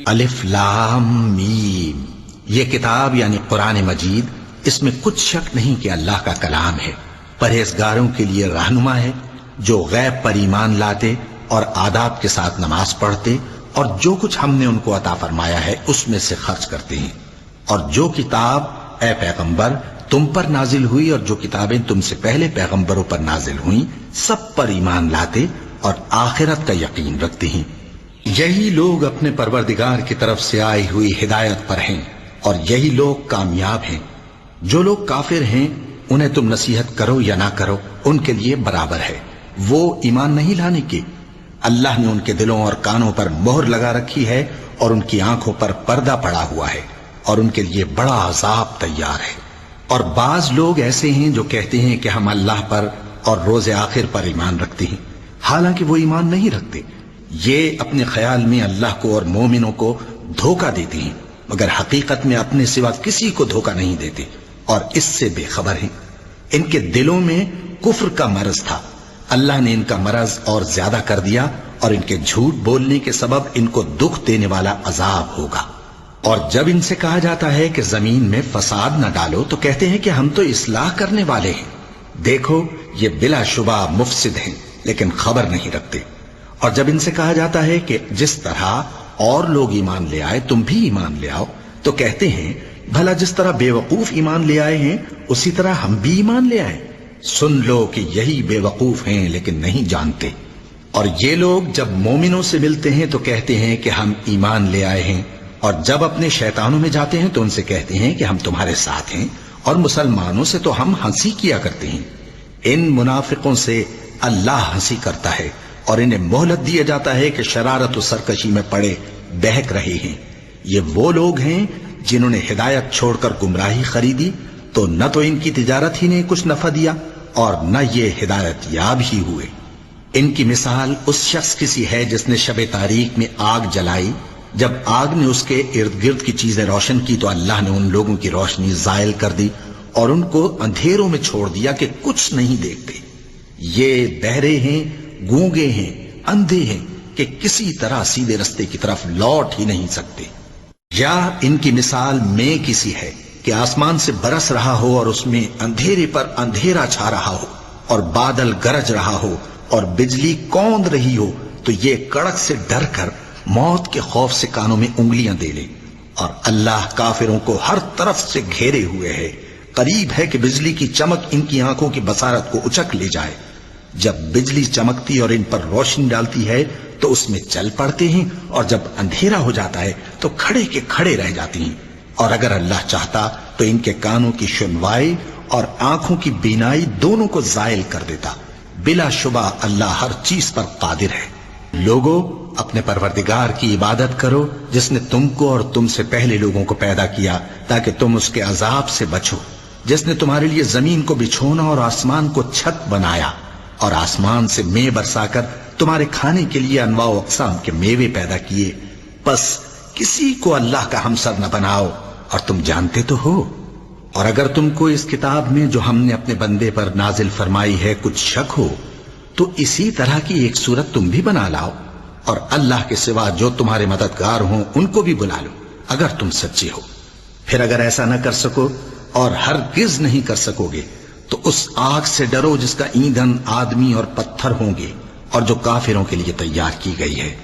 الف لام میم، یہ کتاب یعنی قرآن مجید، اس میں کچھ شک نہیں کہ اللہ کا کلام ہے، پرہیزگاروں کے لیے رہنما ہے، جو غیب پر ایمان لاتے اور آداب کے ساتھ نماز پڑھتے اور جو کچھ ہم نے ان کو عطا فرمایا ہے اس میں سے خرچ کرتے ہیں، اور جو کتاب اے پیغمبر تم پر نازل ہوئی اور جو کتابیں تم سے پہلے پیغمبروں پر نازل ہوئیں سب پر ایمان لاتے اور آخرت کا یقین رکھتے ہیں۔ یہی لوگ اپنے پروردگار کی طرف سے آئی ہوئی ہدایت پر ہیں اور یہی لوگ کامیاب ہیں۔ جو لوگ کافر ہیں انہیں تم نصیحت کرو یا نہ کرو ان کے لیے برابر ہے، وہ ایمان نہیں لانے کے۔ اللہ نے ان کے دلوں اور کانوں پر مہر لگا رکھی ہے اور ان کی آنکھوں پر پردہ پڑا ہوا ہے اور ان کے لیے بڑا عذاب تیار ہے۔ اور بعض لوگ ایسے ہیں جو کہتے ہیں کہ ہم اللہ پر اور روز آخر پر ایمان رکھتے ہیں، حالانکہ وہ ایمان نہیں رکھتے۔ یہ اپنے خیال میں اللہ کو اور مومنوں کو دھوکہ دیتے ہیں، مگر حقیقت میں اپنے سوا کسی کو دھوکہ نہیں دیتے اور اس سے بے خبر ہیں۔ ان کے دلوں میں کفر کا مرض تھا، اللہ نے ان کا مرض اور زیادہ کر دیا اور ان کے جھوٹ بولنے کے سبب ان کو دکھ دینے والا عذاب ہوگا۔ اور جب ان سے کہا جاتا ہے کہ زمین میں فساد نہ ڈالو تو کہتے ہیں کہ ہم تو اصلاح کرنے والے ہیں۔ دیکھو یہ بلا شبہ مفسد ہیں لیکن خبر نہیں رکھتے۔ اور جب ان سے کہا جاتا ہے کہ جس طرح اور لوگ ایمان لے آئے تم بھی ایمان لے آؤ تو کہتے ہیں بھلا جس طرح بے وقوف ایمان لے آئے ہیں اسی طرح ہم بھی ایمان لے آئے۔ سن لو کہ یہی بے وقوف ہیں لیکن نہیں جانتے۔ اور یہ لوگ جب مومنوں سے ملتے ہیں تو کہتے ہیں کہ ہم ایمان لے آئے ہیں، اور جب اپنے شیطانوں میں جاتے ہیں تو ان سے کہتے ہیں کہ ہم تمہارے ساتھ ہیں، اور مسلمانوں سے تو ہم ہنسی کیا کرتے ہیں۔ ان منافقوں سے اللہ ہنسی کرتا ہے اور انہیں مہلت دیا جاتا ہے کہ شرارت و سرکشی میں پڑے بہک رہے ہیں۔ یہ وہ لوگ ہیں جنہوں نے ہدایت چھوڑ کر گمراہی خریدی، تو نہ تو ان کی تجارت ہی نے کچھ نفع دیا اور نہ یہ ہدایت یاب ہی ہوئے۔ ان کی مثال اس شخص کی سی ہے جس نے شب تاریک میں آگ جلائی، جب آگ نے اس کے ارد گرد کی چیزیں روشن کی تو اللہ نے ان لوگوں کی روشنی زائل کر دی اور ان کو اندھیروں میں چھوڑ دیا کہ کچھ نہیں دیکھتے۔ یہ بہرے ہیں، گونگے ہیں، اندھے ہیں کہ کسی طرح سیدھے رستے کی طرف لوٹ ہی نہیں سکتے۔ یا ان کی مثال میں کسی ہے کہ آسمان سے برس رہا ہو اور اس میں اندھیرے پر اندھیرا چھا رہا ہو اور بادل گرج رہا ہو اور بجلی کوند رہی ہو تو یہ کڑک سے ڈر کر موت کے خوف سے کانوں میں انگلیاں دے لے۔ اور اللہ کافروں کو ہر طرف سے گھیرے ہوئے ہے، قریب ہے کہ بجلی کی چمک ان کی آنکھوں کی بصارت کو اچک لے جائے۔ جب بجلی چمکتی اور ان پر روشنی ڈالتی ہے تو اس میں چل پڑتے ہیں، اور جب اندھیرا ہو جاتا ہے تو کھڑے کے کھڑے رہ جاتے ہیں۔ اور اگر اللہ چاہتا تو ان کے کانوں کی سنوائی اور آنکھوں کی بینائی دونوں کو زائل کر دیتا۔ بلا شبہ اللہ ہر چیز پر قادر ہے۔ لوگوں اپنے پروردگار کی عبادت کرو جس نے تم کو اور تم سے پہلے لوگوں کو پیدا کیا تاکہ تم اس کے عذاب سے بچو، جس نے تمہارے لیے زمین کو بچھونا اور آسمان کو چھت بنایا اور آسمان سے مے برسا کر تمہارے کھانے کے لیے انواع و اقسام کے میوے پیدا کیے۔ پس کسی کو اللہ کا ہمسر نہ بناؤ اور تم جانتے تو ہو۔ اور اگر تم کو اس کتاب میں جو ہم نے اپنے بندے پر نازل فرمائی ہے کچھ شک ہو تو اسی طرح کی ایک صورت تم بھی بنا لاؤ، اور اللہ کے سوا جو تمہارے مددگار ہوں ان کو بھی بلا لو اگر تم سچے ہو۔ پھر اگر ایسا نہ کر سکو اور ہرگز نہیں کر سکو گے تو اس آگ سے ڈرو جس کا ایندھن آدمی اور پتھر ہوں گے اور جو کافروں کے لیے تیار کی گئی ہے۔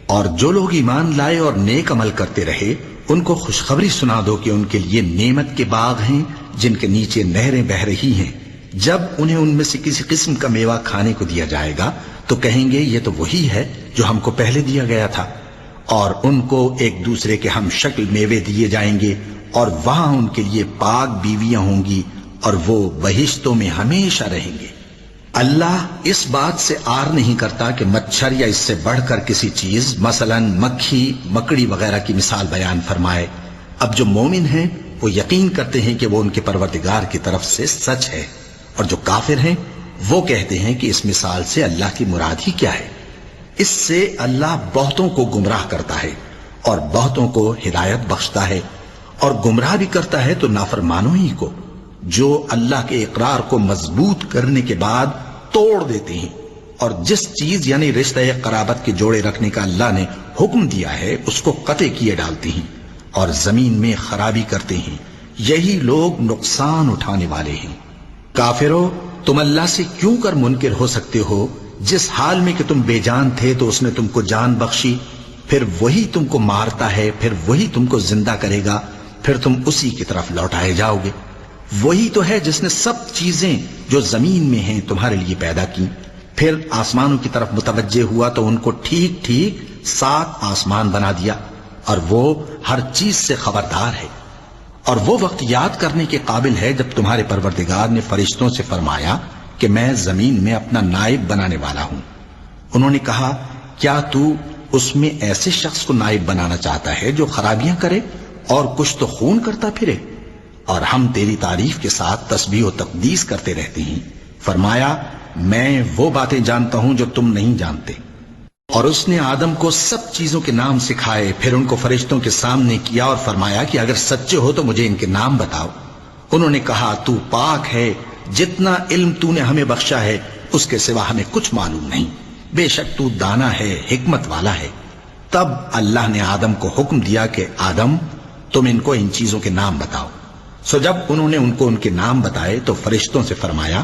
اور جو لوگ ایمان لائے اور نیک عمل کرتے رہے ان کو خوشخبری سنا دو کہ ان کے لیے نعمت کے باغ ہیں جن کے نیچے نہریں بہہ رہی ہیں۔ جب انہیں ان میں سے کسی قسم کا میوہ کھانے کو دیا جائے گا تو کہیں گے یہ تو وہی ہے جو ہم کو پہلے دیا گیا تھا، اور ان کو ایک دوسرے کے ہم شکل میوے دیے جائیں گے، اور وہاں ان کے لیے پاک بیویاں ہوں گی اور وہ بہشتوں میں ہمیشہ رہیں گے۔ اللہ اس بات سے آر نہیں کرتا کہ مچھر یا اس سے بڑھ کر کسی چیز مثلا مکھی، مکڑی وغیرہ کی مثال بیان فرمائے۔ اب جو مومن ہیں وہ یقین کرتے ہیں کہ وہ ان کے پروردگار کی طرف سے سچ ہے، اور جو کافر ہیں وہ کہتے ہیں کہ اس مثال سے اللہ کی مراد ہی کیا ہے۔ اس سے اللہ بہتوں کو گمراہ کرتا ہے اور بہتوں کو ہدایت بخشتا ہے، اور گمراہ بھی کرتا ہے تو نافرمانوں ہی کو، جو اللہ کے اقرار کو مضبوط کرنے کے بعد توڑ دیتے ہیں، اور جس چیز یعنی رشتہ قرابت کے جوڑے رکھنے کا اللہ نے حکم دیا ہے اس کو قطع کیے ڈالتے ہیں اور زمین میں خرابی کرتے ہیں، یہی لوگ نقصان اٹھانے والے ہیں۔ کافرو، تم اللہ سے کیوں کر منکر ہو سکتے ہو؟ جس حال میں کہ تم بے جان تھے تو اس نے تم کو جان بخشی، پھر وہی تم کو مارتا ہے، پھر وہی تم کو زندہ کرے گا، پھر تم اسی کی طرف لوٹائے جاؤ گے۔ وہی تو ہے جس نے سب چیزیں جو زمین میں ہیں تمہارے لیے پیدا کی، پھر آسمانوں کی طرف متوجہ ہوا تو ان کو ٹھیک ٹھیک 7 آسمان بنا دیا، اور وہ ہر چیز سے خبردار ہے۔ اور وہ وقت یاد کرنے کے قابل ہے جب تمہارے پروردگار نے فرشتوں سے فرمایا کہ میں زمین میں اپنا نائب بنانے والا ہوں۔ انہوں نے کہا، کیا تو اس میں ایسے شخص کو نائب بنانا چاہتا ہے جو خرابیاں کرے اور کچھ تو خون کرتا پھرے؟ اور ہم تیری تعریف کے ساتھ تسبیح و تقدیس کرتے رہتے ہیں۔ فرمایا، میں وہ باتیں جانتا ہوں جو تم نہیں جانتے۔ اور اس نے آدم کو سب چیزوں کے نام سکھائے، پھر ان کو فرشتوں کے سامنے کیا اور فرمایا کہ اگر سچے ہو تو مجھے ان کے نام بتاؤ۔ انہوں نے کہا، تو پاک ہے، جتنا علم تو نے ہمیں بخشا ہے اس کے سوا ہمیں کچھ معلوم نہیں، بے شک تو دانا ہے، حکمت والا ہے۔ تب اللہ نے آدم کو حکم دیا کہ آدم، تم ان کو ان چیزوں کے نام بتاؤ۔ سو جب انہوں نے ان کو ان کے نام بتائے تو فرشتوں سے فرمایا،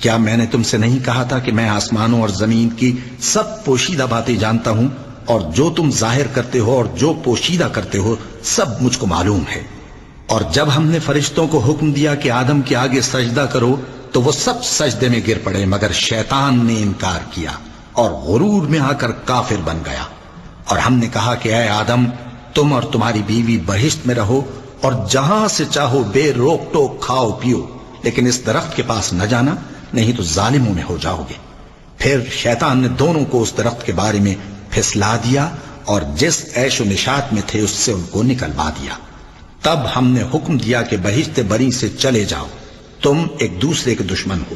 کیا میں نے تم سے نہیں کہا تھا کہ میں آسمانوں اور زمین کی سب پوشیدہ باتیں جانتا ہوں، اور جو تم ظاہر کرتے ہو اور جو پوشیدہ کرتے ہو سب مجھ کو معلوم ہے۔ اور جب ہم نے فرشتوں کو حکم دیا کہ آدم کے آگے سجدہ کرو تو وہ سب سجدے میں گر پڑے، مگر شیطان نے انکار کیا اور غرور میں آ کر کافر بن گیا۔ اور ہم نے کہا کہ اے آدم، تم اور تمہاری بیوی بہشت میں رہو اور جہاں سے چاہو بے روک ٹوک کھاؤ پیو، لیکن اس درخت کے پاس نہ جانا، نہیں تو ظالموں میں ہو جاؤ گے۔ پھر شیطان نے دونوں کو اس درخت کے بارے میں پھسلا دیا اور جس عیش و نشاط میں تھے اس سے ان کو نکلوا دیا۔ تب ہم نے حکم دیا کہ بہشت بری سے چلے جاؤ، تم ایک دوسرے کے دشمن ہو،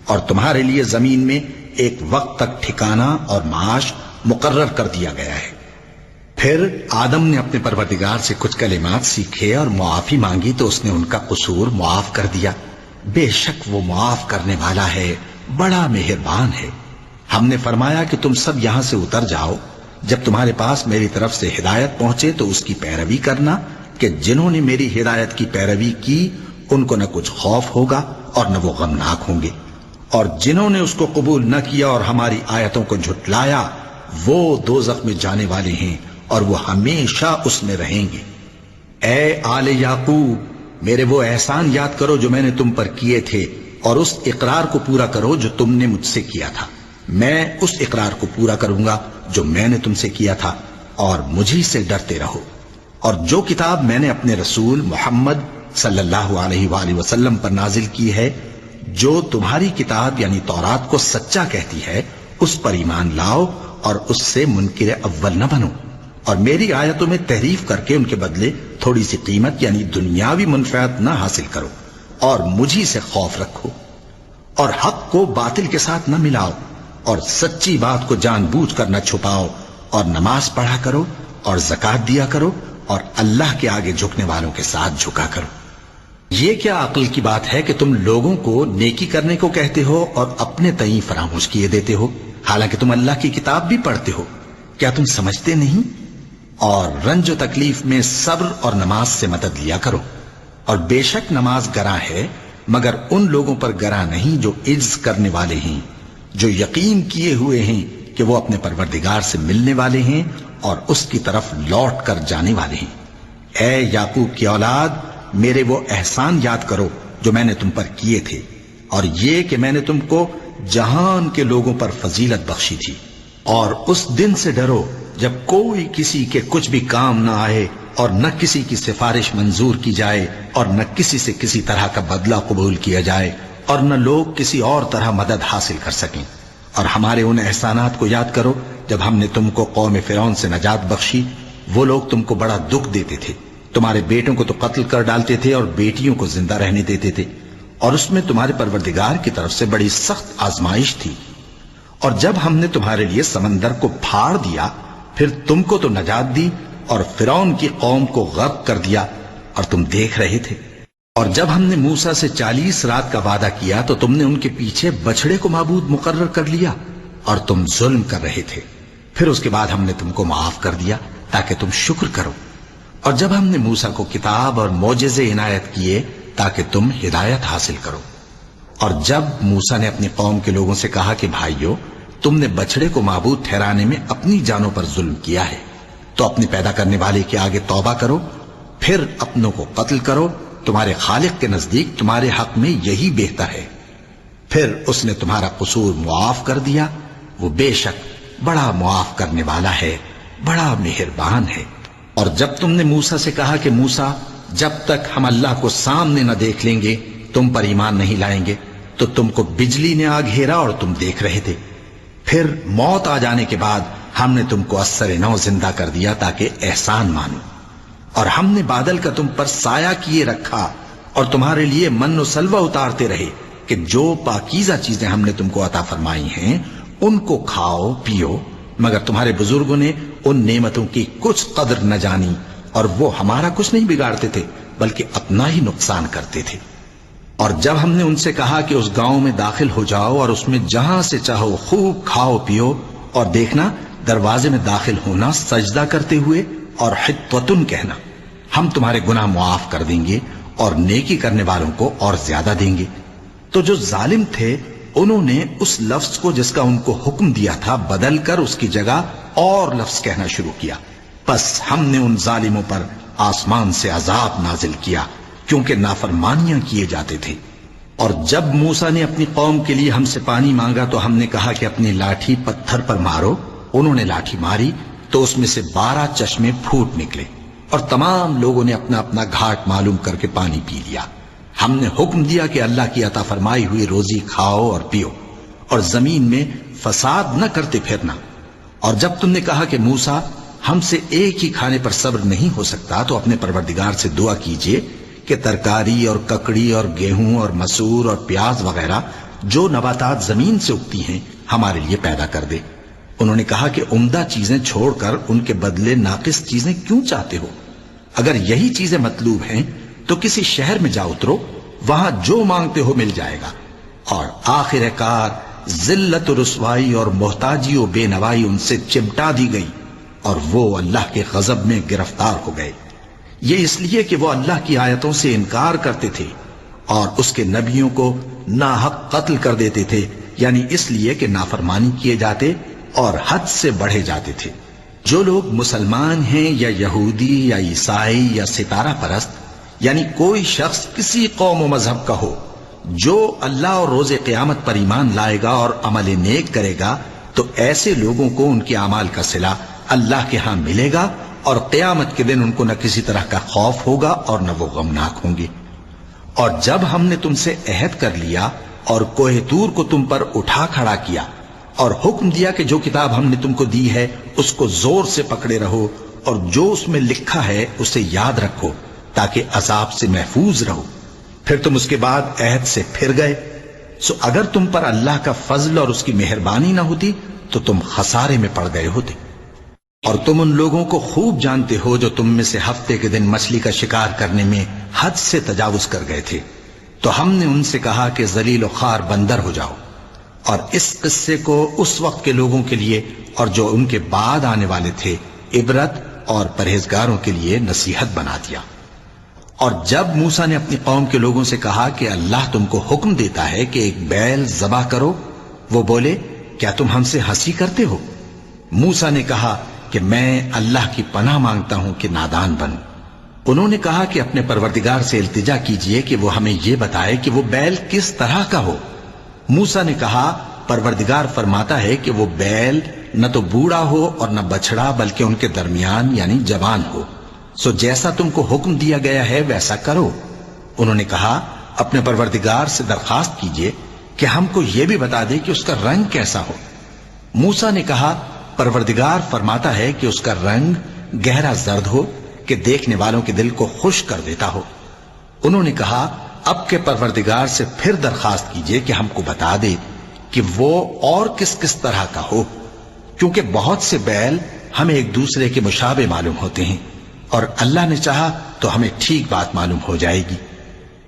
اور تمہارے لیے زمین میں ایک وقت تک ٹھکانہ اور معاش مقرر کر دیا گیا ہے۔ پھر آدم نے اپنے پروردگار سے کچھ کلمات سیکھے اور معافی مانگی تو اس نے ان کا قصور معاف کر دیا۔ بے شک وہ معاف کرنے والا ہے، بڑا مہربان ہے۔ ہم نے فرمایا کہ تم سب یہاں سے اتر جاؤ، جب تمہارے پاس میری طرف سے ہدایت پہنچے تو اس کی پیروی کرنا، کہ جنہوں نے میری ہدایت کی پیروی کی ان کو نہ کچھ خوف ہوگا اور نہ وہ غمناک ہوں گے، اور جنہوں نے اس کو قبول نہ کیا اور ہماری آیتوں کو جھٹلایا وہ دوزخ میں جانے والے ہیں اور وہ ہمیشہ اس میں رہیں گے۔ اے آل یعقوب، میرے وہ احسان یاد کرو جو میں نے تم پر کیے تھے، اور اس اقرار کو پورا کرو جو تم نے مجھ سے کیا تھا۔ میں اس اقرار کو پورا کروں گا جو میں نے تم سے کیا تھا، اور مجھی سے ڈرتے رہو۔ اور جو کتاب میں نے اپنے رسول محمد صلی اللہ علیہ وآلہ وسلم پر نازل کی ہے، جو تمہاری کتاب یعنی تورات کو سچا کہتی ہے، اس پر ایمان لاؤ اور اس سے منکر اول نہ بنو، اور میری آیتوں میں تحریف کر کے ان کے بدلے تھوڑی سی قیمت یعنی دنیاوی منفعت نہ حاصل کرو، اور مجھی سے خوف رکھو، اور حق کو باطل کے ساتھ نہ ملاؤ، اور سچی بات کو جان بوجھ کر نہ چھپاؤ، اور نماز پڑھا کرو اور زکوٰۃ دیا کرو، اور اللہ کے آگے جھکنے والوں کے ساتھ جھکا کرو۔ یہ کیا عقل کی بات ہے کہ تم لوگوں کو نیکی کرنے کو کہتے ہو اور اپنے تئیں فراموش کیے دیتے ہو، حالانکہ تم اللہ کی کتاب بھی پڑھتے ہو؟ کیا تم سمجھتے نہیں؟ اور رنج و تکلیف میں صبر اور نماز سے مدد لیا کرو، اور بے شک نماز گراں ہے، مگر ان لوگوں پر گراں نہیں جو عجز کرنے والے ہیں، جو یقین کیے ہوئے ہیں کہ وہ اپنے پروردگار سے ملنے والے ہیں اور اس کی طرف لوٹ کر جانے والے ہیں۔ اے یعقوب کی اولاد، میرے وہ احسان یاد کرو جو میں نے تم پر کیے تھے، اور یہ کہ میں نے تم کو جہان کے لوگوں پر فضیلت بخشی تھی۔ اور اس دن سے ڈرو جب کوئی کسی کے کچھ بھی کام نہ آئے، اور نہ کسی کی سفارش منظور کی جائے، اور نہ کسی سے کسی طرح کا بدلہ قبول کیا جائے، اور نہ لوگ کسی اور طرح مدد حاصل کر سکیں۔ اور ہمارے ان احسانات کو یاد کرو جب ہم نے تم کو قوم فرعون سے نجات بخشی۔ وہ لوگ تم کو بڑا دکھ دیتے تھے، تمہارے بیٹوں کو تو قتل کر ڈالتے تھے اور بیٹیوں کو زندہ رہنے دیتے تھے، اور اس میں تمہارے پروردگار کی طرف سے بڑی سخت آزمائش تھی۔ اور جب ہم نے تمہارے لیے سمندر کو پھاڑ دیا، پھر تم کو تو نجات دی اور فرعون کی قوم کو غرق کر دیا، اور تم دیکھ رہے تھے۔ اور جب ہم نے موسیٰ سے 40 رات کا وعدہ کیا تو تم نے ان کے پیچھے بچڑے کو معبود مقرر کر لیا، اور تم ظلم کر رہے تھے۔ پھر اس کے بعد ہم نے تم کو معاف کر دیا تاکہ تم شکر کرو، اور جب ہم نے موسیٰ کو کتاب اور معجزے عنایت کیے تاکہ تم ہدایت حاصل کرو، اور جب موسیٰ نے اپنی قوم کے لوگوں سے کہا کہ بھائیو، تم نے بچڑے کو معبود ٹھہرانے میں اپنی جانوں پر ظلم کیا ہے، تو اپنے پیدا کرنے والے کے آگے توبہ کرو، پھر اپنوں کو قتل کرو، تمہارے خالق کے نزدیک تمہارے حق میں یہی بہتر ہے، پھر اس نے تمہارا قصور معاف کر دیا، وہ بے شک بڑا معاف کرنے والا ہے، بڑا مہربان ہے۔ اور جب تم نے موسیٰ سے کہا کہ موسیٰ، جب تک ہم اللہ کو سامنے نہ دیکھ لیں گے تم پر ایمان نہیں لائیں گے، تو تم کو بجلی نے آ گھیرا اور تم دیکھ رہے تھے، پھر موت آ جانے کے بعد ہم نے تم کو اثر نو زندہ کر دیا تاکہ احسان مانو، اور ہم نے بادل کا تم پر سایہ کیے رکھا اور تمہارے لیے من و سلوہ اتارتے رہے کہ جو پاکیزہ چیزیں ہم نے تم کو عطا فرمائی ہیں ان کو کھاؤ پیو، مگر تمہارے بزرگوں نے ان نعمتوں کی کچھ قدر نہ جانی، اور وہ ہمارا کچھ نہیں بگاڑتے تھے بلکہ اپنا ہی نقصان کرتے تھے۔ اور جب ہم نے ان سے کہا کہ اس گاؤں میں داخل ہو جاؤ اور اس میں جہاں سے چاہو خوب کھاؤ پیو، اور دیکھنا دروازے میں داخل ہونا سجدہ کرتے ہوئے اور حطوتن کہنا، ہم تمہارے گناہ معاف کر دیں گے اور نیکی کرنے والوں کو اور زیادہ دیں گے، تو جو ظالم تھے انہوں نے اس لفظ کو جس کا ان کو حکم دیا تھا بدل کر اس کی جگہ اور لفظ کہنا شروع کیا، بس ہم نے ان ظالموں پر آسمان سے عذاب نازل کیا کیونکہ نافرمانیاں کیے جاتے تھے۔ اور جب موسیٰ نے اپنی قوم کے لیے ہم سے پانی مانگا تو ہم نے کہا کہ اپنی لاٹھی پتھر پر مارو، انہوں نے لاٹھی ماری تو اس میں سے 12 چشمے پھوٹ نکلے، اور تمام لوگوں نے اپنا اپنا گھاٹ معلوم کر کے پانی پی لیا۔ ہم نے حکم دیا کہ اللہ کی عطا فرمائی ہوئی روزی کھاؤ اور پیو، اور زمین میں فساد نہ کرتے پھرنا۔ اور جب تم نے کہا کہ موسیٰ، ہم سے ایک ہی کھانے پر صبر نہیں ہو سکتا، تو اپنے پروردگار سے دعا کیجئے کہ ترکاری اور ککڑی اور گیہوں اور مسور اور پیاز وغیرہ جو نباتات زمین سے اگتی ہیں ہمارے لیے پیدا کر دے۔ انہوں نے کہا کہ عمدہ چیزیں چھوڑ کر ان کے بدلے ناقص چیزیں کیوں چاہتے ہو؟ اگر یہی چیزیں مطلوب ہیں تو کسی شہر میں جا اترو، وہاں جو مانگتے ہو مل جائے گا۔ اور آخر کار ذلت و رسوائی اور محتاجی و بے نوائی ان سے چمٹا دی گئی، اور وہ اللہ کے غضب میں گرفتار ہو گئے، یہ اس لیے کہ وہ اللہ کی آیتوں سے انکار کرتے تھے اور اس کے نبیوں کو ناحق قتل کر دیتے تھے، یعنی اس لیے کہ نافرمانی کیے جاتے اور حد سے بڑھے جاتے تھے۔ جو لوگ مسلمان ہیں یا یہودی یا عیسائی یا ستارہ پرست، یعنی کوئی شخص کسی قوم و مذہب کا ہو، جو اللہ اور روز قیامت پر ایمان لائے گا اور عمل نیک کرے گا، تو ایسے لوگوں کو ان کے اعمال کا صلہ اللہ کے ہاں ملے گا، اور قیامت کے دن ان کو نہ کسی طرح کا خوف ہوگا اور نہ وہ غمناک ہوں گے۔ اور جب ہم نے تم سے عہد کر لیا اور کوہ طور کو تم پر اٹھا کھڑا کیا اور حکم دیا کہ جو کتاب ہم نے تم کو دی ہے اس کو زور سے پکڑے رہو، اور جو اس میں لکھا ہے اسے یاد رکھو تاکہ عذاب سے محفوظ رہو، پھر تم اس کے بعد عہد سے پھر گئے، سو اگر تم پر اللہ کا فضل اور اس کی مہربانی نہ ہوتی تو تم خسارے میں پڑ گئے ہوتے۔ اور تم ان لوگوں کو خوب جانتے ہو جو تم میں سے ہفتے کے دن مچھلی کا شکار کرنے میں حد سے تجاوز کر گئے تھے، تو ہم نے ان سے کہا کہ ذلیل و خوار بندر ہو جاؤ، اور اس قصے کو اس وقت کے لوگوں کے لیے اور جو ان کے بعد آنے والے تھے عبرت اور پرہیزگاروں کے لیے نصیحت بنا دیا۔ اور جب موسیٰ نے اپنی قوم کے لوگوں سے کہا کہ اللہ تم کو حکم دیتا ہے کہ ایک بیل ذبح کرو، وہ بولے کیا تم ہم سے ہنسی کرتے ہو؟ موسیٰ نے کہا کہ میں اللہ کی پناہ مانگتا ہوں کہ نادان بنوں۔ انہوں نے کہا کہ اپنے پروردگار سے التجا کیجئے کہ وہ ہمیں یہ بتائے کہ وہ بیل کس طرح کا ہو۔ موسیٰ نے کہا پروردگار فرماتا ہے کہ وہ بیل نہ تو بوڑھا ہو اور نہ بچڑا بلکہ ان کے درمیان یعنی جوان ہو، سو جیسا تم کو حکم دیا گیا ہے ویسا کرو۔ انہوں نے کہا اپنے پروردگار سے درخواست کیجئے کہ ہم کو یہ بھی بتا دے کہ اس کا رنگ کیسا ہو۔ موسیٰ نے کہا پروردگار فرماتا ہے کہ اس کا رنگ گہرا زرد ہو کہ دیکھنے والوں کے دل کو خوش کر دیتا ہو۔ انہوں نے کہا اب کے پروردگار سے پھر درخواست کیجئے کہ ہم کو بتا دے کہ وہ اور کس کس طرح کا ہو، کیونکہ بہت سے بیل ہمیں ایک دوسرے کے مشابہ معلوم ہوتے ہیں، اور اللہ نے چاہا تو ہمیں ٹھیک بات معلوم ہو جائے گی۔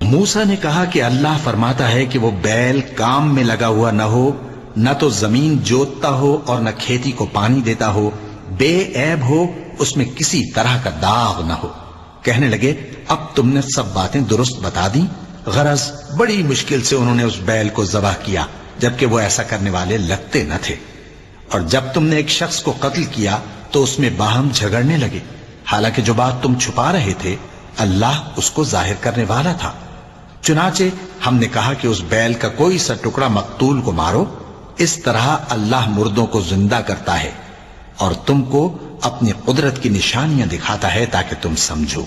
موسیٰ نے کہا کہ اللہ فرماتا ہے کہ وہ بیل کام میں لگا ہوا نہ ہو نہ تو زمین جوتتا ہو اور نہ کھیتی کو پانی دیتا ہو، بے عیب ہو، اس میں کسی طرح کا داغ نہ ہو۔ کہنے لگے اب تم نے سب باتیں درست بتا دیں۔ غرض بڑی مشکل سے انہوں نے اس بیل کو ذبح کیا، جبکہ وہ ایسا کرنے والے لگتے نہ تھے۔ اور جب تم نے ایک شخص کو قتل کیا تو اس میں باہم جھگڑنے لگے، حالانکہ جو بات تم چھپا رہے تھے اللہ اس کو ظاہر کرنے والا تھا۔ چنانچہ ہم نے کہا کہ اس بیل کا کوئی سا ٹکڑا مقتول کو مارو، اس طرح اللہ مردوں کو زندہ کرتا ہے اور تم کو اپنی قدرت کی نشانیاں دکھاتا ہے تاکہ تم سمجھو۔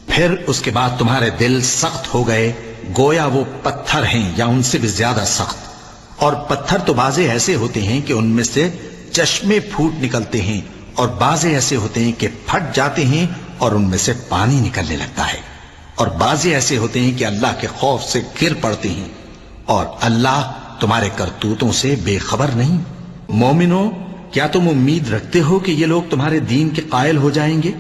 پھر اس کے بعد تمہارے دل سخت ہو گئے، گویا وہ پتھر ہیں یا ان سے بھی زیادہ سخت۔ اور پتھر تو بعضے ایسے ہوتے ہیں کہ ان میں سے چشمے پھوٹ نکلتے ہیں، اور بعضے ایسے ہوتے ہیں کہ پھٹ جاتے ہیں اور ان میں سے پانی نکلنے لگتا ہے، اور بعضے ایسے ہوتے ہیں کہ اللہ کے خوف سے گر پڑتے ہیں، اور اللہ تمہارے کرتوتوں سے بے خبر نہیں۔ مومنو، کیا تم امید رکھتے ہو کہ یہ لوگ تمہارے دین کے قائل ہو جائیں گے؟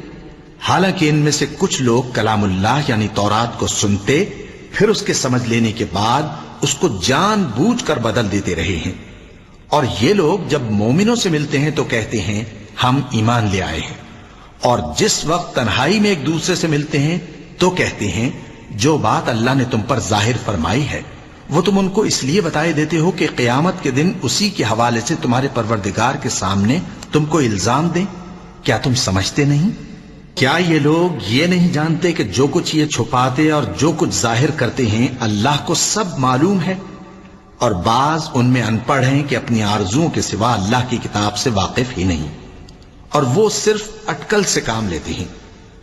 حالانکہ ان میں سے کچھ لوگ کلام اللہ یعنی تورات کو سنتے، پھر اس کے سمجھ لینے کے بعد اس کو جان بوجھ کر بدل دیتے رہے ہیں۔ اور یہ لوگ جب مومنوں سے ملتے ہیں تو کہتے ہیں ہم ایمان لے آئے ہیں، اور جس وقت تنہائی میں ایک دوسرے سے ملتے ہیں تو کہتے ہیں جو بات اللہ نے تم پر ظاہر فرمائی ہے وہ تم ان کو اس لیے بتائے دیتے ہو کہ قیامت کے دن اسی کے حوالے سے تمہارے پروردگار کے سامنے تم کو الزام دیں۔ کیا تم سمجھتے نہیں؟ کیا یہ لوگ یہ نہیں جانتے کہ جو کچھ یہ چھپاتے اور جو کچھ ظاہر کرتے ہیں اللہ کو سب معلوم ہے؟ اور بعض ان میں ان پڑھ ہیں کہ اپنی آرزوؤں کے سوا اللہ کی کتاب سے واقف ہی نہیں، اور وہ صرف اٹکل سے کام لیتے ہیں۔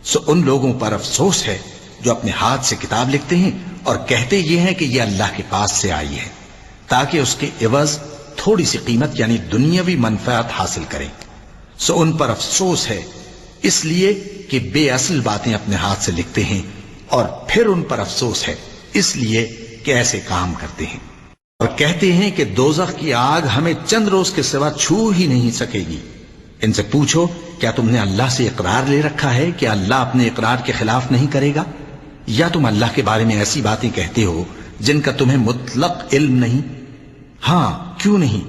سو ان لوگوں پر افسوس ہے جو اپنے ہاتھ سے کتاب لکھتے ہیں اور کہتے یہ ہیں کہ یہ اللہ کے پاس سے آئی ہے، تاکہ اس کے عوض تھوڑی سی قیمت یعنی دنیاوی منفعت حاصل کریں۔ سو ان پر افسوس ہے اس لیے کہ بے اصل باتیں اپنے ہاتھ سے لکھتے ہیں، اور پھر ان پر افسوس ہے اس لیے کہ ایسے کام کرتے ہیں، اور کہتے ہیں کہ دوزخ کی آگ ہمیں چند روز کے سوا چھو ہی نہیں سکے گی۔ ان سے پوچھو کیا تم نے اللہ سے اقرار لے رکھا ہے کہ اللہ اپنے اقرار کے خلاف نہیں کرے گا؟ یا تم اللہ کے بارے میں ایسی باتیں کہتے ہو جن کا تمہیں مطلق علم نہیں؟ ہاں کیوں نہیں،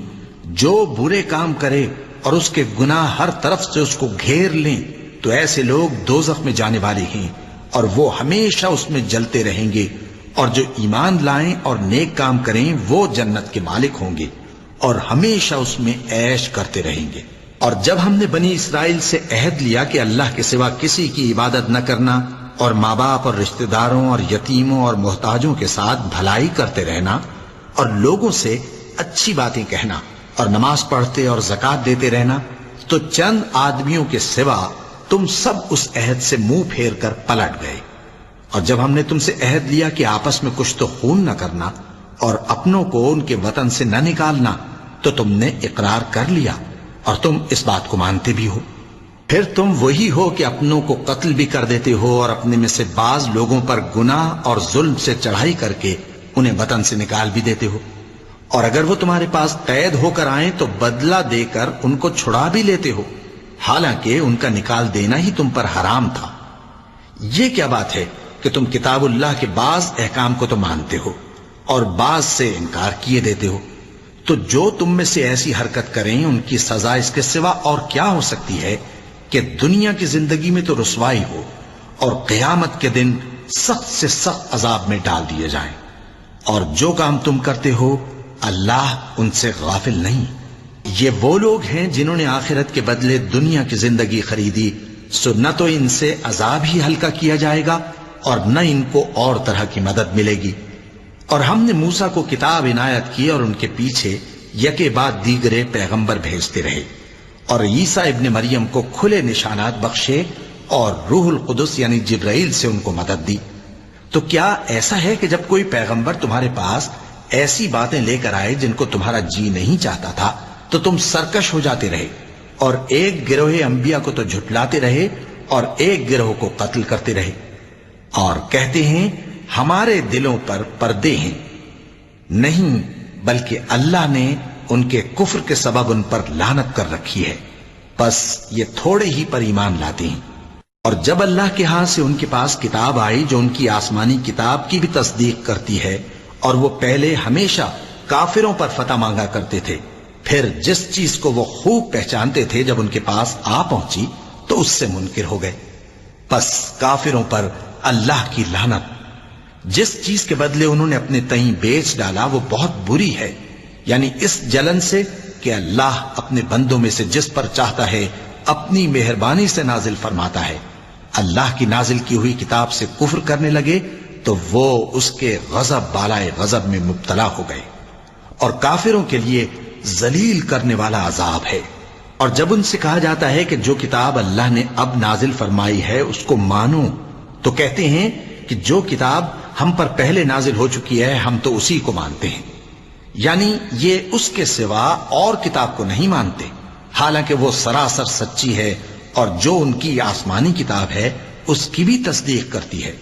جو برے کام کرے اور اس کے گناہ ہر طرف سے اس کو گھیر لیں تو ایسے لوگ دوزخ میں جانے والے ہیں، اور وہ ہمیشہ اس میں جلتے رہیں گے، اور جو ایمان لائیں اور نیک کام کریں وہ جنت کے مالک ہوں گے اور ہمیشہ اس میں عیش کرتے رہیں گے۔ اور جب ہم نے بنی اسرائیل سے عہد لیا کہ اللہ کے سوا کسی کی عبادت نہ کرنا، اور ماں باپ اور رشتہ داروں اور یتیموں اور محتاجوں کے ساتھ بھلائی کرتے رہنا، اور لوگوں سے اچھی باتیں کہنا، اور نماز پڑھتے اور زکوٰۃ دیتے رہنا، تو چند آدمیوں کے سوا تم سب اس عہد سے منہ پھیر کر پلٹ گئے۔ اور جب ہم نے تم سے عہد لیا کہ آپس میں کچھ تو خون نہ کرنا اور اپنوں کو ان کے وطن سے نہ نکالنا، تو تم نے اقرار کر لیا اور تم اس بات کو مانتے بھی ہو۔ پھر تم وہی ہو کہ اپنوں کو قتل بھی کر دیتے ہو، اور اپنے میں سے بعض لوگوں پر گناہ اور ظلم سے چڑھائی کر کے انہیں وطن سے نکال بھی دیتے ہو، اور اگر وہ تمہارے پاس قید ہو کر آئیں تو بدلہ دے کر ان کو چھڑا بھی لیتے ہو، حالانکہ ان کا نکال دینا ہی تم پر حرام تھا۔ یہ کیا بات ہے کہ تم کتاب اللہ کے بعض احکام کو تو مانتے ہو اور بعض سے انکار کیے دیتے ہو؟ تو جو تم میں سے ایسی حرکت کریں ان کی سزا اس کے سوا اور کیا ہو سکتی ہے کہ دنیا کی زندگی میں تو رسوائی ہو اور قیامت کے دن سخت سے سخت عذاب میں ڈال دیے جائیں۔ اور جو کام تم کرتے ہو اللہ ان سے غافل نہیں۔ یہ وہ لوگ ہیں جنہوں نے آخرت کے بدلے دنیا کی زندگی خریدی، سو نہ تو ان سے عذاب ہی ہلکا کیا جائے گا اور نہ ان کو اور طرح کی مدد ملے گی۔ اور ہم نے موسیٰ کو کتاب عنایت کی اور ان کے پیچھے یکے بعد دیگرے پیغمبر بھیجتے رہے، اور عیسیٰ ابن مریم کو کھلے نشانات بخشے اور روح القدس یعنی جبرائیل سے ان کو مدد دی۔ تو کیا ایسا ہے کہ جب کوئی پیغمبر تمہارے پاس ایسی باتیں لے کر آئے جن کو تمہارا جی نہیں چاہتا تھا تو تم سرکش ہو جاتے رہے، اور ایک گروہ انبیاء کو تو جھٹلاتے رہے اور ایک گروہ کو قتل کرتے رہے، اور کہتے ہیں ہمارے دلوں پر پردے ہیں؟ نہیں، بلکہ اللہ نے ان کے کفر کے سبب ان پر لعنت کر رکھی ہے، بس یہ تھوڑے ہی پر ایمان لاتے ہیں۔ اور جب اللہ کے ہاں سے ان کے پاس کتاب آئی جو ان کی آسمانی کتاب کی بھی تصدیق کرتی ہے، اور وہ پہلے ہمیشہ کافروں پر فتح مانگا کرتے تھے، پھر جس چیز کو وہ خوب پہچانتے تھے جب ان کے پاس آ پہنچی تو اس سے منکر ہو گئے۔ پس کافروں پر اللہ کی لعنت۔ جس چیز کے بدلے انہوں نے اپنے تئیں بیچ ڈالا وہ بہت بری ہے، یعنی اس جلن سے کہ اللہ اپنے بندوں میں سے جس پر چاہتا ہے اپنی مہربانی سے نازل فرماتا ہے۔ اللہ کی نازل کی ہوئی کتاب سے کفر کرنے لگے تو وہ اس کے غضب بالائے غضب میں مبتلا ہو گئے، اور کافروں کے لیے ذلیل کرنے والا عذاب ہے۔ اور جب ان سے کہا جاتا ہے کہ جو کتاب اللہ نے اب نازل فرمائی ہے اس کو مانو، تو کہتے ہیں کہ جو کتاب ہم پر پہلے نازل ہو چکی ہے ہم تو اسی کو مانتے ہیں، یعنی یہ اس کے سوا اور کتاب کو نہیں مانتے، حالانکہ وہ سراسر سچی ہے، اور جو ان کی آسمانی کتاب ہے اس کی بھی تصدیق کرتی ہے۔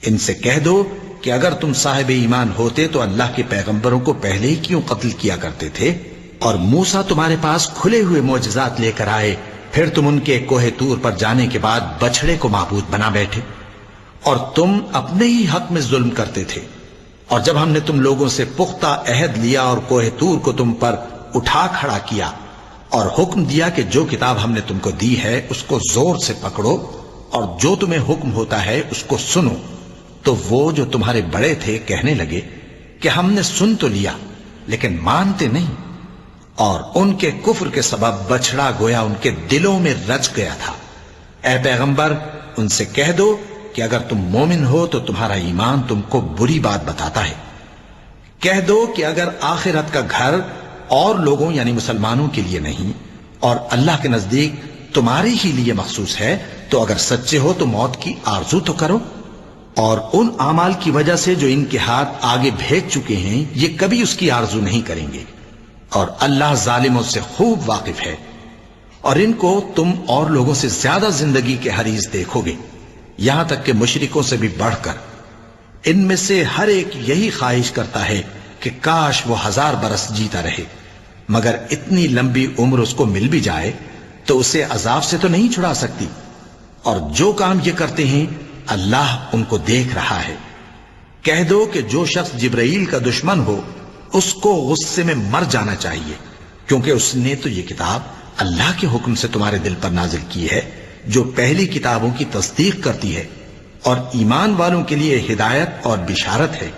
ان سے کہہ دو کہ اگر تم صاحب ایمان ہوتے تو اللہ کے پیغمبروں کو پہلے ہی کیوں قتل کیا کرتے تھے؟ اور موسیٰ تمہارے پاس کھلے ہوئے معجزات لے کر آئے، پھر تم ان کے کوہ طور پر جانے کے بعد بچڑے کو معبود بنا بیٹھے، اور تم اپنے ہی حق میں ظلم کرتے تھے۔ اور جب ہم نے تم لوگوں سے پختہ عہد لیا اور کوہ طور کو تم پر اٹھا کھڑا کیا اور حکم دیا کہ جو کتاب ہم نے تم کو دی ہے اس کو زور سے پکڑو اور جو تمہیں حکم ہوتا ہے اس کو سنو، تو وہ جو تمہارے بڑے تھے کہنے لگے کہ ہم نے سن تو لیا لیکن مانتے نہیں، اور ان کے کفر کے سبب بچڑا گویا ان کے دلوں میں رچ گیا تھا۔ اے پیغمبر ان سے کہہ دو کہ اگر تم مومن ہو تو تمہارا ایمان تم کو بری بات بتاتا ہے۔ کہہ دو کہ اگر آخرت کا گھر اور لوگوں یعنی مسلمانوں کے لیے نہیں اور اللہ کے نزدیک تمہارے ہی لیے مخصوص ہے تو اگر سچے ہو تو موت کی آرزو تو کرو، اور ان اعمال کی وجہ سے جو ان کے ہاتھ آگے بھیج چکے ہیں یہ کبھی اس کی آرزو نہیں کریں گے، اور اللہ ظالموں سے خوب واقف ہے۔ اور ان کو تم اور لوگوں سے زیادہ زندگی کے حریص دیکھو گے، یہاں تک کہ مشرکوں سے بھی بڑھ کر۔ ان میں سے ہر ایک یہی خواہش کرتا ہے کہ کاش وہ 1000 برس جیتا رہے، مگر اتنی لمبی عمر اس کو مل بھی جائے تو اسے عذاب سے تو نہیں چھڑا سکتی، اور جو کام یہ کرتے ہیں اللہ ان کو دیکھ رہا ہے۔ کہہ دو کہ جو شخص جبرائیل کا دشمن ہو اس کو غصے میں مر جانا چاہیے، کیونکہ اس نے تو یہ کتاب اللہ کے حکم سے تمہارے دل پر نازل کی ہے جو پہلی کتابوں کی تصدیق کرتی ہے، اور ایمان والوں کے لیے ہدایت اور بشارت ہے۔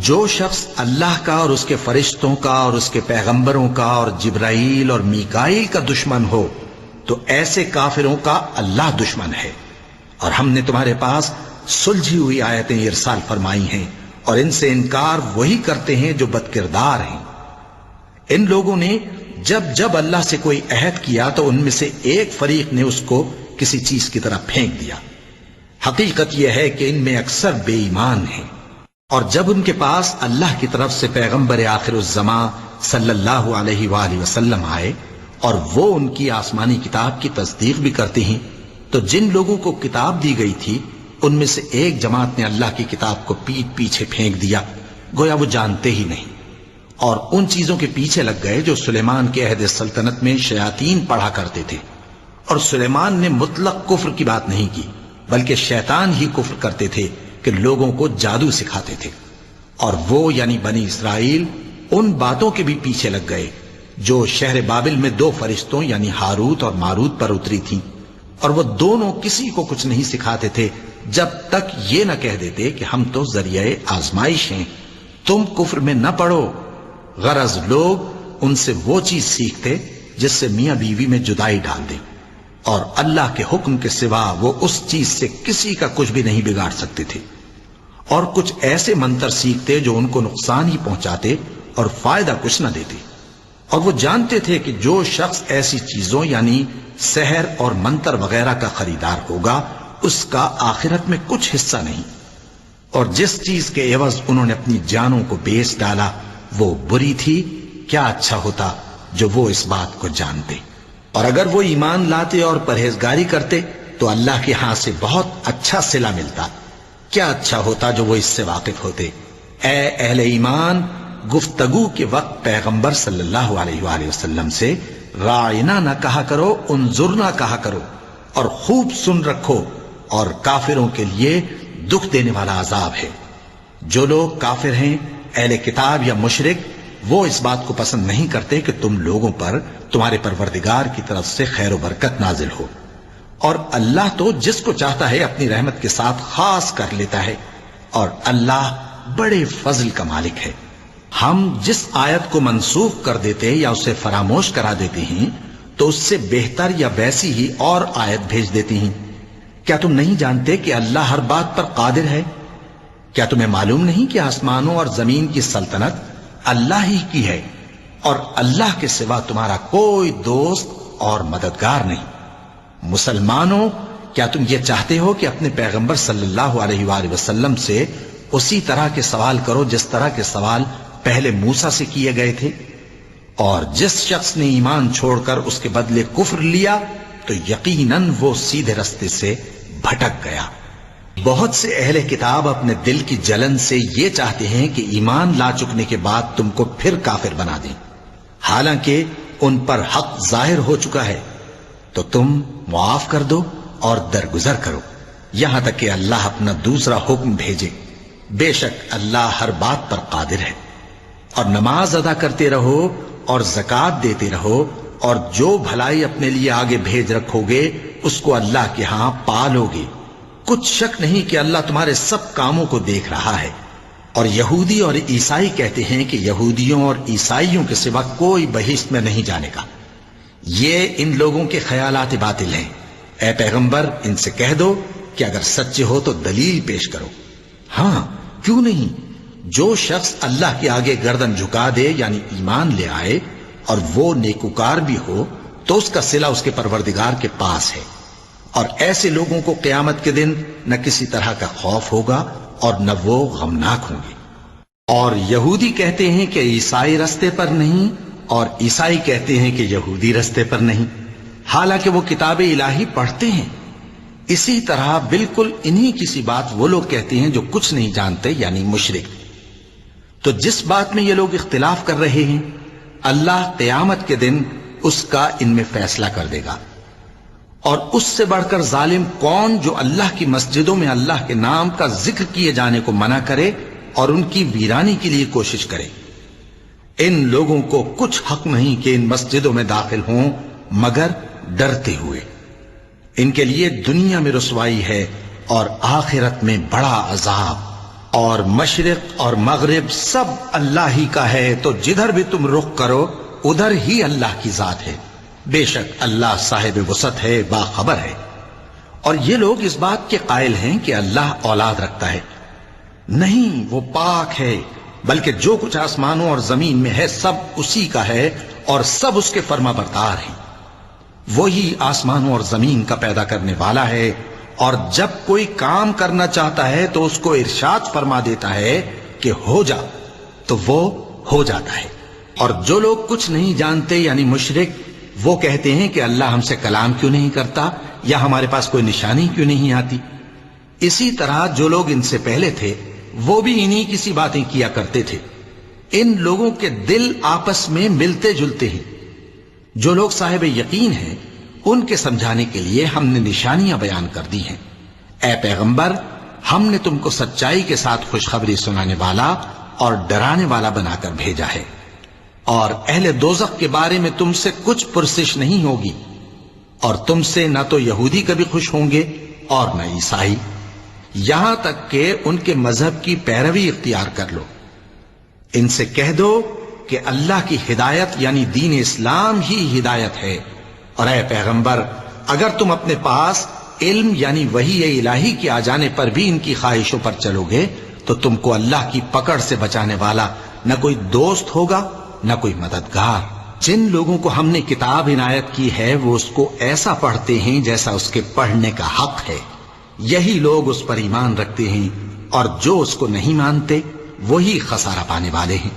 جو شخص اللہ کا اور اس کے فرشتوں کا اور اس کے پیغمبروں کا اور جبرائیل اور میکائیل کا دشمن ہو تو ایسے کافروں کا اللہ دشمن ہے۔ اور ہم نے تمہارے پاس سلجھی ہوئی آیتیں ارسال فرمائی ہیں، اور ان سے انکار وہی کرتے ہیں جو بد کردار ہیں۔ ان لوگوں نے جب جب اللہ سے کوئی عہد کیا تو ان میں سے ایک فریق نے اس کو کسی چیز کی طرح پھینک دیا۔ حقیقت یہ ہے کہ ان میں اکثر بے ایمان ہیں۔ اور جب ان کے پاس اللہ کی طرف سے پیغمبر آخر الزمان صلی اللہ علیہ وآلہ وسلم آئے اور وہ ان کی آسمانی کتاب کی تصدیق بھی کرتے ہیں، تو جن لوگوں کو کتاب دی گئی تھی ان میں سے ایک جماعت نے اللہ کی کتاب کو پیٹ پیچھے پھینک دیا، گویا وہ جانتے ہی نہیں، اور ان چیزوں کے پیچھے لگ گئے جو سلیمان کے عہد سلطنت میں شیاطین پڑھا کرتے تھے۔ اور سلیمان نے مطلق کفر کی بات نہیں کی، بلکہ شیطان ہی کفر کرتے تھے کہ لوگوں کو جادو سکھاتے تھے، اور وہ یعنی بنی اسرائیل ان باتوں کے بھی پیچھے لگ گئے جو شہر بابل میں 2 فرشتوں یعنی ہاروت اور ماروت پر اتری تھیں، اور وہ دونوں کسی کو کچھ نہیں سکھاتے تھے جب تک یہ نہ کہہ دیتے کہ ہم تو ذریعہ آزمائش ہیں، تم کفر میں نہ پڑو۔ غرض لوگ ان سے وہ چیز سیکھتے جس سے میاں بیوی میں جدائی ڈال دیں، اور اللہ کے حکم کے سوا وہ اس چیز سے کسی کا کچھ بھی نہیں بگاڑ سکتے تھے، اور کچھ ایسے منتر سیکھتے جو ان کو نقصان ہی پہنچاتے اور فائدہ کچھ نہ دیتے۔ اور وہ جانتے تھے کہ جو شخص ایسی چیزوں یعنی سحر اور منتر وغیرہ کا خریدار ہوگا اس کا آخرت میں کچھ حصہ نہیں، اور جس چیز کے عوض انہوں نے اپنی جانوں کو بیچ ڈالا وہ بری تھی۔ کیا اچھا ہوتا جو وہ اس بات کو جانتے، اور اگر وہ ایمان لاتے اور پرہیزگاری کرتے تو اللہ کے ہاں سے بہت اچھا صلہ ملتا۔ کیا اچھا ہوتا جو وہ اس سے واقف ہوتے۔ اے اہل ایمان، گفتگو کے وقت پیغمبر صلی اللہ علیہ وآلہ وسلم سے راعنا نہ کہا کرو، انظرنا کہا کرو، اور خوب سن رکھو، اور کافروں کے لیے دکھ دینے والا عذاب ہے۔ جو لوگ کافر ہیں، اہل کتاب یا مشرک، وہ اس بات کو پسند نہیں کرتے کہ تم لوگوں پر تمہارے پروردگار کی طرف سے خیر و برکت نازل ہو، اور اللہ تو جس کو چاہتا ہے اپنی رحمت کے ساتھ خاص کر لیتا ہے، اور اللہ بڑے فضل کا مالک ہے۔ ہم جس آیت کو منسوخ کر دیتے یا اسے فراموش کرا دیتے ہیں تو اس سے بہتر یا ویسی ہی اور آیت بھیج دیتی ہیں۔ کیا تم نہیں جانتے کہ اللہ ہر بات پر قادر ہے؟ کیا تمہیں معلوم نہیں کہ آسمانوں اور زمین کی سلطنت اللہ ہی کی ہے، اور اللہ کے سوا تمہارا کوئی دوست اور مددگار نہیں؟ مسلمانوں، کیا تم یہ چاہتے ہو کہ اپنے پیغمبر صلی اللہ علیہ وآلہ وسلم سے اسی طرح کے سوال کرو جس طرح کے سوال پہلے موسیٰ سے کیے گئے تھے؟ اور جس شخص نے ایمان چھوڑ کر اس کے بدلے کفر لیا تو یقیناً وہ سیدھے رستے سے بھٹک گیا۔ بہت سے اہل کتاب اپنے دل کی جلن سے یہ چاہتے ہیں کہ ایمان لا چکنے کے بعد تم کو پھر کافر بنا دیں، حالانکہ ان پر حق ظاہر ہو چکا ہے، تو تم معاف کر دو اور درگزر کرو یہاں تک کہ اللہ اپنا دوسرا حکم بھیجے۔ بے شک اللہ ہر بات پر قادر ہے۔ اور نماز ادا کرتے رہو اور زکوٰۃ دیتے رہو، اور جو بھلائی اپنے لیے آگے بھیج رکھو گے اس کو اللہ کے ہاں پالو گے۔ کچھ شک نہیں کہ اللہ تمہارے سب کاموں کو دیکھ رہا ہے۔ اور یہودی اور عیسائی کہتے ہیں کہ یہودیوں اور عیسائیوں کے سوا کوئی بہشت میں نہیں جانے گا۔ یہ ان لوگوں کے خیالات باطل ہیں۔ اے پیغمبر، ان سے کہہ دو کہ اگر سچے ہو تو دلیل پیش کرو۔ ہاں، کیوں نہیں؟ جو شخص اللہ کے آگے گردن جھکا دے یعنی ایمان لے آئے اور وہ نیکوکار بھی ہو تو اس کا صلہ اس کے پروردگار کے پاس ہے، اور ایسے لوگوں کو قیامت کے دن نہ کسی طرح کا خوف ہوگا اور نہ وہ غمناک ہوں گے۔ اور یہودی کہتے ہیں کہ عیسائی رستے پر نہیں، اور عیسائی کہتے ہیں کہ یہودی رستے پر نہیں، حالانکہ وہ کتاب الہی پڑھتے ہیں۔ اسی طرح بالکل انہی کسی بات وہ لوگ کہتے ہیں جو کچھ نہیں جانتے یعنی مشرک۔ تو جس بات میں یہ لوگ اختلاف کر رہے ہیں اللہ قیامت کے دن اس کا ان میں فیصلہ کر دے گا۔ اور اس سے بڑھ کر ظالم کون جو اللہ کی مسجدوں میں اللہ کے نام کا ذکر کیے جانے کو منع کرے اور ان کی ویرانی کے لیے کوشش کرے۔ ان لوگوں کو کچھ حق نہیں کہ ان مسجدوں میں داخل ہوں مگر ڈرتے ہوئے۔ ان کے لیے دنیا میں رسوائی ہے اور آخرت میں بڑا عذاب۔ اور مشرق اور مغرب سب اللہ ہی کا ہے، تو جدھر بھی تم رخ کرو ادھر ہی اللہ کی ذات ہے۔ بے شک اللہ صاحب وسعت ہے، باخبر ہے۔ اور یہ لوگ اس بات کے قائل ہیں کہ اللہ اولاد رکھتا ہے۔ نہیں، وہ پاک ہے، بلکہ جو کچھ آسمانوں اور زمین میں ہے سب اسی کا ہے، اور سب اس کے فرما بردار ہیں۔ وہی آسمانوں اور زمین کا پیدا کرنے والا ہے، اور جب کوئی کام کرنا چاہتا ہے تو اس کو ارشاد فرما دیتا ہے کہ ہو جا، تو وہ ہو جاتا ہے۔ اور جو لوگ کچھ نہیں جانتے یعنی مشرک، وہ کہتے ہیں کہ اللہ ہم سے کلام کیوں نہیں کرتا، یا ہمارے پاس کوئی نشانی کیوں نہیں آتی۔ اسی طرح جو لوگ ان سے پہلے تھے وہ بھی انہی کسی باتیں کیا کرتے تھے۔ ان لوگوں کے دل آپس میں ملتے جلتے ہیں۔ جو لوگ صاحب یقین ہیں ان کے سمجھانے کے لیے ہم نے نشانیاں بیان کر دی ہیں۔ اے پیغمبر، ہم نے تم کو سچائی کے ساتھ خوشخبری سنانے والا اور ڈرانے والا بنا کر بھیجا ہے، اور اہل دوزخ کے بارے میں تم سے کچھ پرسش نہیں ہوگی، اور تم سے نہ تو یہودی کبھی خوش ہوں گے اور نہ عیسائی، یہاں تک کہ ان کے مذہب کی پیروی اختیار کر لو۔ ان سے کہہ دو کہ اللہ کی ہدایت یعنی دین اسلام ہی ہدایت ہے، اور اے پیغمبر اگر تم اپنے پاس علم یعنی وحی الہی کے آ جانے پر بھی ان کی خواہشوں پر چلو گے تو تم کو اللہ کی پکڑ سے بچانے والا نہ کوئی دوست ہوگا نہ کوئی مددگار۔ جن لوگوں کو ہم نے کتاب عنایت کی ہے وہ اس کو ایسا پڑھتے ہیں جیسا اس کے پڑھنے کا حق ہے، یہی لوگ اس پر ایمان رکھتے ہیں، اور جو اس کو نہیں مانتے وہی خسارہ پانے والے ہیں۔